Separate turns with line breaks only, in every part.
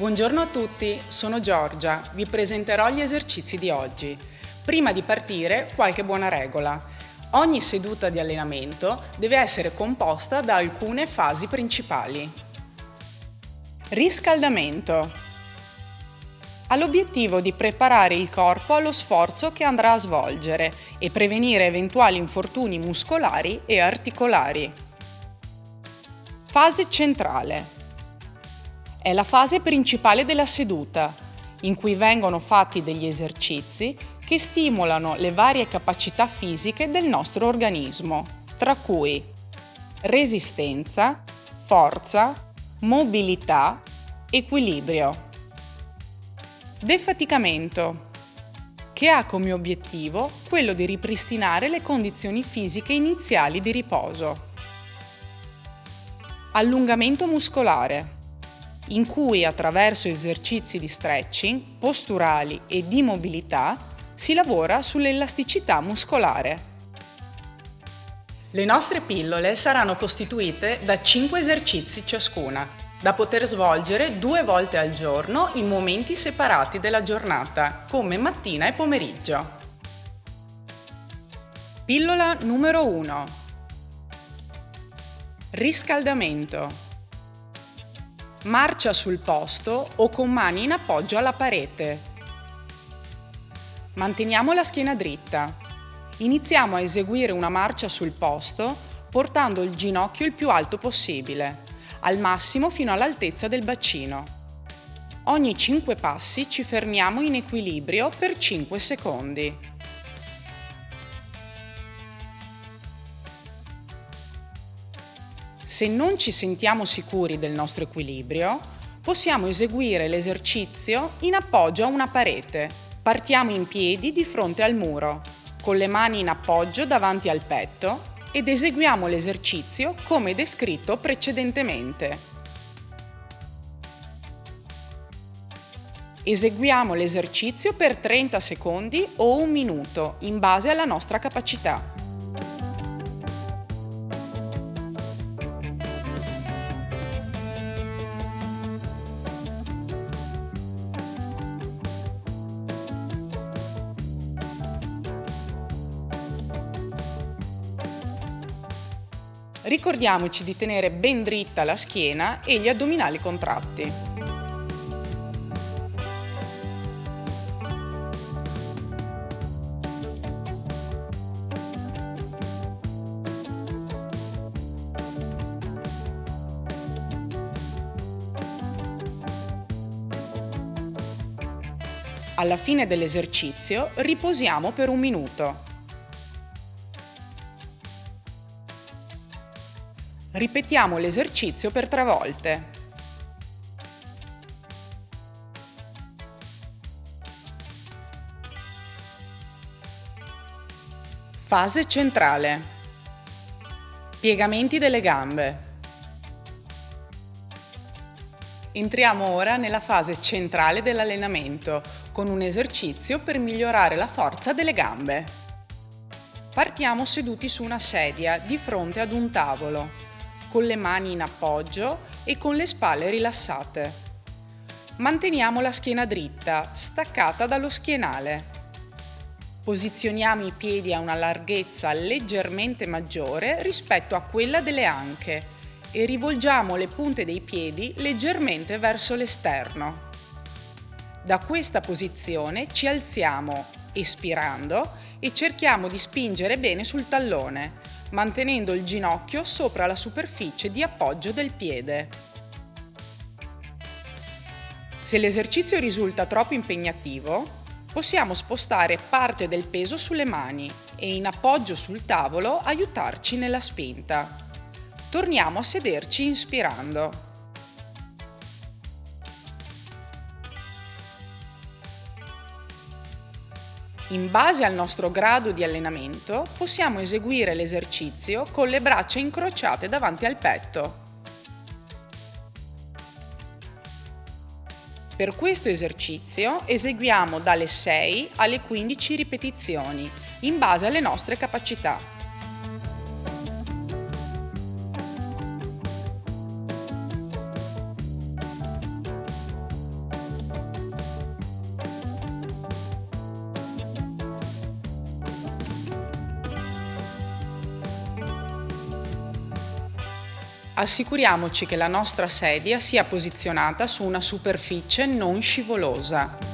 Buongiorno a tutti, sono Giorgia, vi presenterò gli esercizi di oggi. Prima di partire, qualche buona regola. Ogni seduta di allenamento deve essere composta da alcune fasi principali. Riscaldamento. Ha l'obiettivo di preparare il corpo allo sforzo che andrà a svolgere e prevenire eventuali infortuni muscolari e articolari. Fase centrale. È la fase principale della seduta, in cui vengono fatti degli esercizi che stimolano le varie capacità fisiche del nostro organismo, tra cui resistenza, forza, mobilità, equilibrio. Defaticamento, che ha come obiettivo quello di ripristinare le condizioni fisiche iniziali di riposo. Allungamento muscolare, in cui attraverso esercizi di stretching, posturali e di mobilità si lavora sull'elasticità muscolare. Le nostre pillole saranno costituite da 5 esercizi ciascuna, da poter svolgere 2 volte al giorno in momenti separati della giornata, come mattina e pomeriggio. Pillola numero 1. Riscaldamento. Marcia sul posto o con mani in appoggio alla parete. Manteniamo la schiena dritta. Iniziamo a eseguire una marcia sul posto portando il ginocchio il più alto possibile, al massimo fino all'altezza del bacino. Ogni 5 passi ci fermiamo in equilibrio per 5 secondi. Se non ci sentiamo sicuri del nostro equilibrio, possiamo eseguire l'esercizio in appoggio a una parete. Partiamo in piedi di fronte al muro, con le mani in appoggio davanti al petto ed eseguiamo l'esercizio come descritto precedentemente. Eseguiamo l'esercizio per 30 secondi o 1 minuto, in base alla nostra capacità. Ricordiamoci di tenere ben dritta la schiena e gli addominali contratti. Alla fine dell'esercizio riposiamo per 1 minuto. Ripetiamo l'esercizio per 3 volte. Fase centrale. Piegamenti delle gambe. Entriamo ora nella fase centrale dell'allenamento, con un esercizio per migliorare la forza delle gambe. Partiamo seduti su una sedia di fronte ad un tavolo, con le mani in appoggio e con le spalle rilassate. Manteniamo la schiena dritta, staccata dallo schienale. Posizioniamo i piedi a una larghezza leggermente maggiore rispetto a quella delle anche e rivolgiamo le punte dei piedi leggermente verso l'esterno. Da questa posizione ci alziamo, espirando, e cerchiamo di spingere bene sul tallone, mantenendo il ginocchio sopra la superficie di appoggio del piede. Se l'esercizio risulta troppo impegnativo, possiamo spostare parte del peso sulle mani e in appoggio sul tavolo aiutarci nella spinta. Torniamo a sederci inspirando. In base al nostro grado di allenamento, possiamo eseguire l'esercizio con le braccia incrociate davanti al petto. Per questo esercizio eseguiamo dalle 6 alle 15 ripetizioni, in base alle nostre capacità. Assicuriamoci che la nostra sedia sia posizionata su una superficie non scivolosa.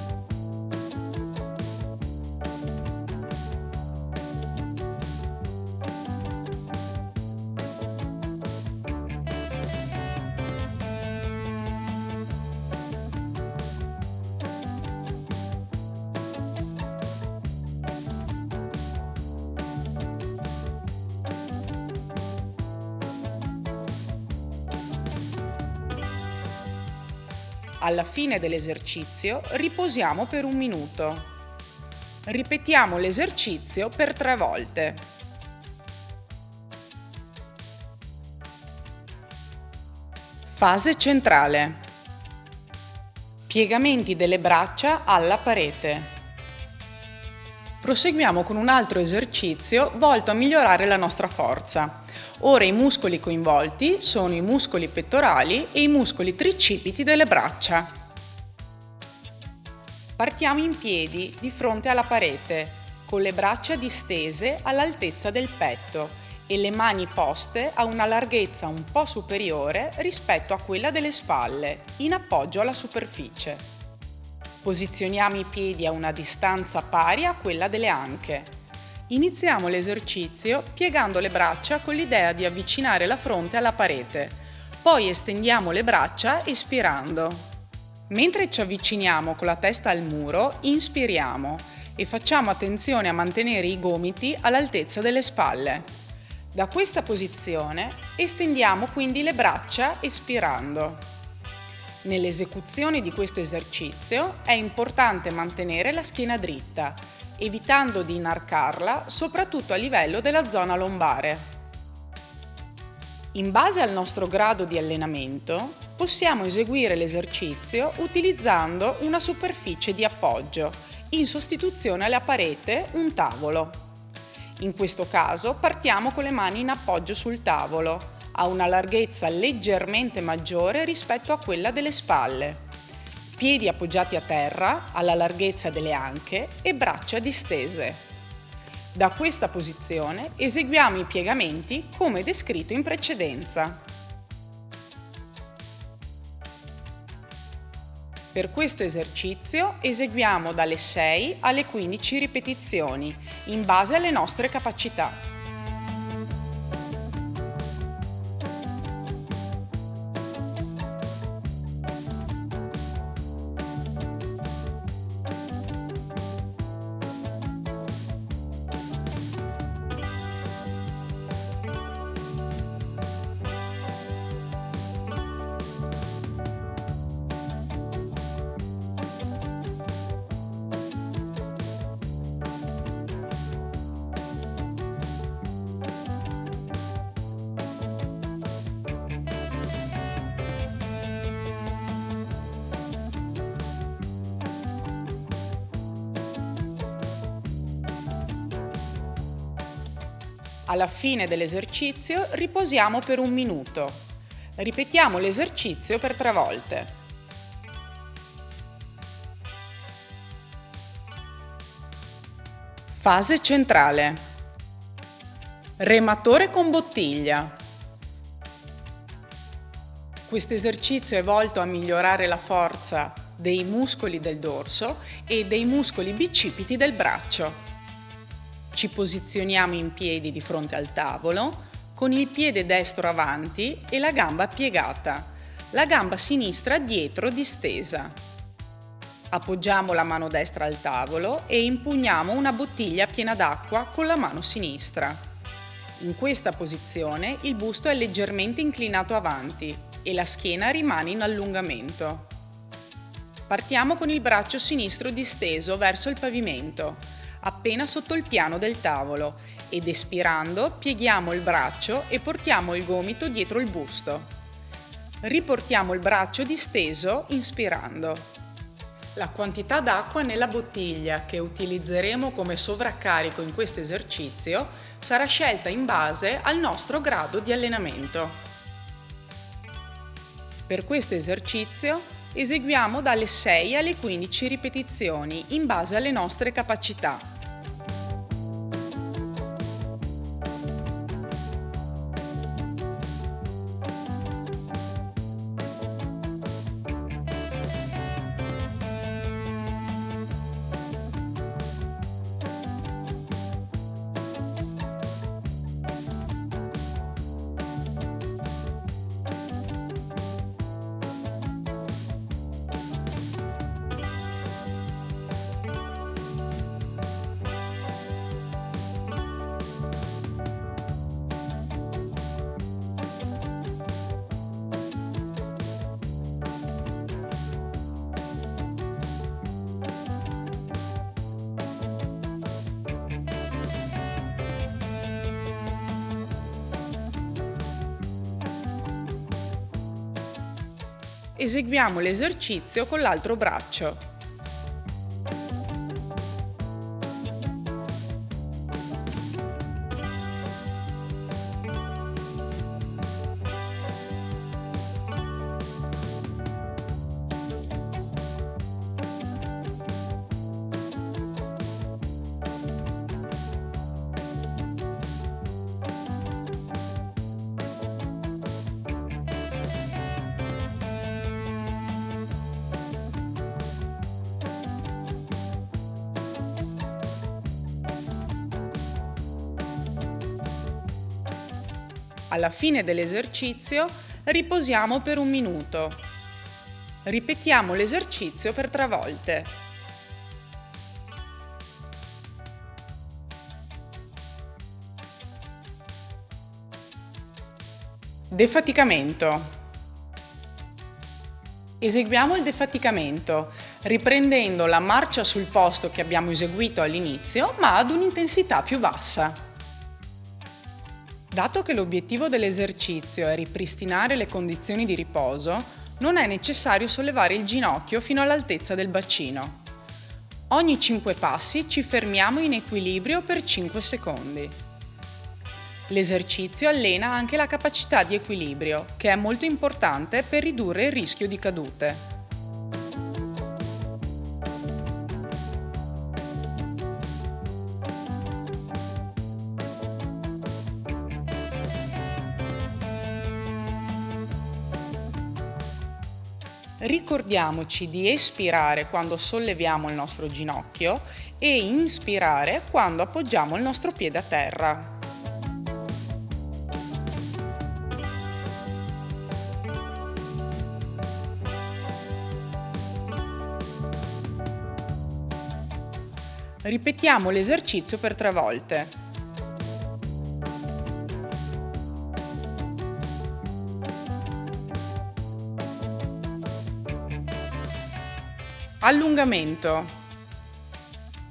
Alla fine dell'esercizio riposiamo per 1 minuto. Ripetiamo l'esercizio per 3 volte. Fase centrale. Piegamenti delle braccia alla parete. Proseguiamo con un altro esercizio volto a migliorare la nostra forza. Ora i muscoli coinvolti sono i muscoli pettorali e i muscoli tricipiti delle braccia. Partiamo in piedi di fronte alla parete, con le braccia distese all'altezza del petto e le mani poste a una larghezza un po' superiore rispetto a quella delle spalle, in appoggio alla superficie. Posizioniamo i piedi a una distanza pari a quella delle anche. Iniziamo l'esercizio piegando le braccia con l'idea di avvicinare la fronte alla parete. Poi estendiamo le braccia espirando. Mentre ci avviciniamo con la testa al muro, inspiriamo e facciamo attenzione a mantenere i gomiti all'altezza delle spalle. Da questa posizione estendiamo quindi le braccia espirando. Nell'esecuzione di questo esercizio è importante mantenere la schiena dritta, evitando di inarcarla soprattutto a livello della zona lombare. In base al nostro grado di allenamento, possiamo eseguire l'esercizio utilizzando una superficie di appoggio, in sostituzione alla parete, un tavolo. In questo caso partiamo con le mani in appoggio sul tavolo, a una larghezza leggermente maggiore rispetto a quella delle spalle. Piedi appoggiati a terra, alla larghezza delle anche e braccia distese. Da questa posizione eseguiamo i piegamenti come descritto in precedenza. Per questo esercizio eseguiamo dalle 6 alle 15 ripetizioni, in base alle nostre capacità. Alla fine dell'esercizio riposiamo per 1 minuto. Ripetiamo l'esercizio per 3 volte. Fase centrale. Rematore con bottiglia. Questo esercizio è volto a migliorare la forza dei muscoli del dorso e dei muscoli bicipiti del braccio. Ci posizioniamo in piedi di fronte al tavolo, con il piede destro avanti e la gamba piegata, la gamba sinistra dietro distesa. Appoggiamo la mano destra al tavolo e impugniamo una bottiglia piena d'acqua con la mano sinistra. In questa posizione il busto è leggermente inclinato avanti e la schiena rimane in allungamento. Partiamo con il braccio sinistro disteso verso il pavimento, appena sotto il piano del tavolo, ed espirando pieghiamo il braccio e portiamo il gomito dietro il busto. Riportiamo il braccio disteso inspirando. La quantità d'acqua nella bottiglia che utilizzeremo come sovraccarico in questo esercizio sarà scelta in base al nostro grado di allenamento. Per questo esercizio eseguiamo dalle 6 alle 15 ripetizioni in base alle nostre capacità. eseguiamo l'esercizio con l'altro braccio. Alla fine dell'esercizio riposiamo per 1 minuto. Ripetiamo l'esercizio per 3 volte. Defaticamento. Eseguiamo il defaticamento, riprendendo la marcia sul posto che abbiamo eseguito all'inizio, ma ad un'intensità più bassa. Dato che l'obiettivo dell'esercizio è ripristinare le condizioni di riposo, non è necessario sollevare il ginocchio fino all'altezza del bacino. Ogni 5 passi ci fermiamo in equilibrio per 5 secondi. L'esercizio allena anche la capacità di equilibrio, che è molto importante per ridurre il rischio di cadute. Ricordiamoci di espirare quando solleviamo il nostro ginocchio e inspirare quando appoggiamo il nostro piede a terra. Ripetiamo l'esercizio per 3 volte. Allungamento.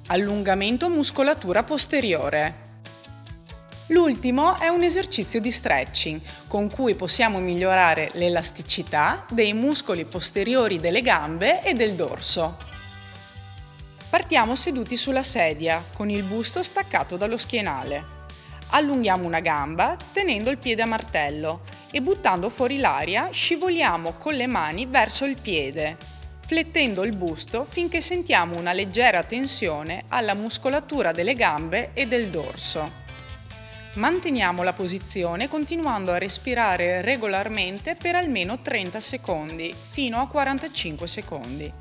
Allungamento muscolatura posteriore. L'ultimo è un esercizio di stretching con cui possiamo migliorare l'elasticità dei muscoli posteriori delle gambe e del dorso. Partiamo seduti sulla sedia con il busto staccato dallo schienale. Allunghiamo una gamba tenendo il piede a martello e buttando fuori l'aria scivoliamo con le mani verso il piede, flettendo il busto finché sentiamo una leggera tensione alla muscolatura delle gambe e del dorso. Manteniamo la posizione continuando a respirare regolarmente per almeno 30 secondi, fino a 45 secondi.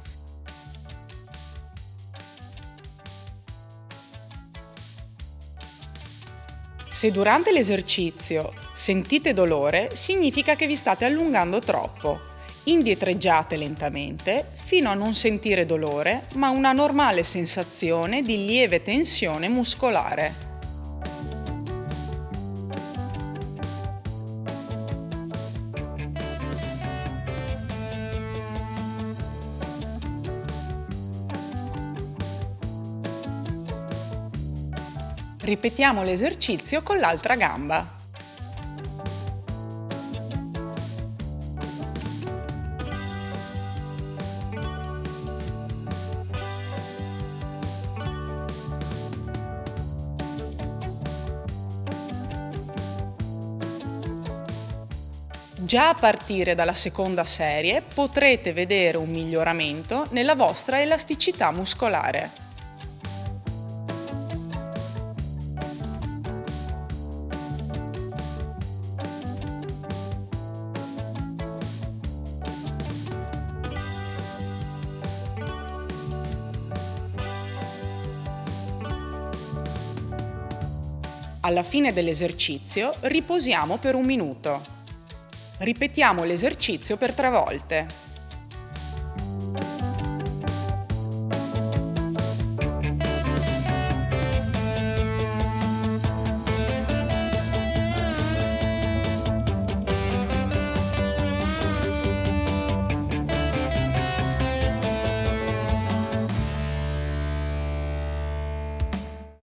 Se durante l'esercizio sentite dolore, significa che vi state allungando troppo. Indietreggiate lentamente fino a non sentire dolore, ma una normale sensazione di lieve tensione muscolare. Ripetiamo l'esercizio con l'altra gamba. Già a partire dalla seconda serie potrete vedere un miglioramento nella vostra elasticità muscolare. Alla fine dell'esercizio riposiamo per 1 minuto. Ripetiamo l'esercizio per 3 volte.